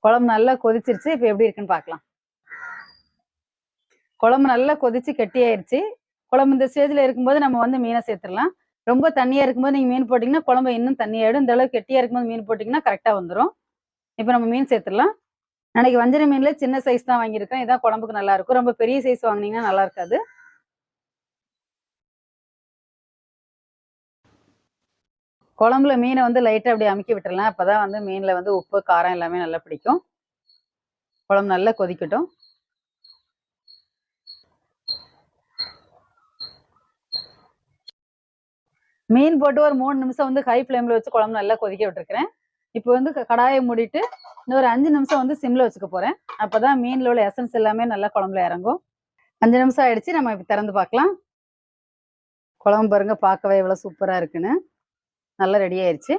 குழம்பு நல்லா கொதிச்சிருச்சு. இப்போ எப்படி இருக்குன்னு பார்க்கலாம். குழம்பு நல்லா கொதிச்சு கெட்டியாயிருச்சு. குழம்பு இந்த ஸ்டேஜ்ல இருக்கும்போது நம்ம வந்து மீனை சேர்த்துடலாம். ரொம்ப தண்ணியா இருக்கும்போது நீங்க மீன் போட்டீங்கன்னா குழம்பு இன்னும் தண்ணியாயிடும். இந்த அளவுக்கு கெட்டியா இருக்கும்போது மீன் போட்டீங்கன்னா கரெக்டா வந்துரும். இப்போ நம்ம மீன் சேர்த்துடலாம். அன்னைக்கு வஞ்சர மீன்ல சின்ன சைஸ் தான் வாங்கியிருக்கேன். இதான் குழம்புக்கு நல்லா இருக்கும். ரொம்ப பெரிய சைஸ் வாங்குனீங்கன்னா நல்லா இருக்காது. குழம்புல மீனை வந்து லைட்டா அப்படி அமுக்கி விட்டுறலாம். அப்பதான் வந்து மீன்ல வந்து உப்பு, காரம் எல்லாமே நல்லா பிடிக்கும். குழம்பு நல்லா கொதிக்கட்டும். மீன் போட்டு ஒரு 3 நிமிஷம் வந்து ஹை ஃப்ளேம்ல வச்சு குழம்பு நல்லா கொதிக்க விட்டுருக்கிறேன். இப்போ வந்து கடாயை மூடிட்டு இன்னும் ஒரு 5 நிமிஷம் வந்து சிம்ல வச்சுக்க போறேன். அப்பதான் மீன்ல உள்ள எசன்ஸ் எல்லாமே நல்லா குழம்புல இறங்கும். 5 நிமிஷம் ஆயிடுச்சு. நம்ம இப்போ திறந்து பார்க்கலாம். குழம்பு பாருங்க பார்க்கவே எவ்வளவு சூப்பரா இருக்குன்னு. நல்லா ரெடி ஆயிருச்சு.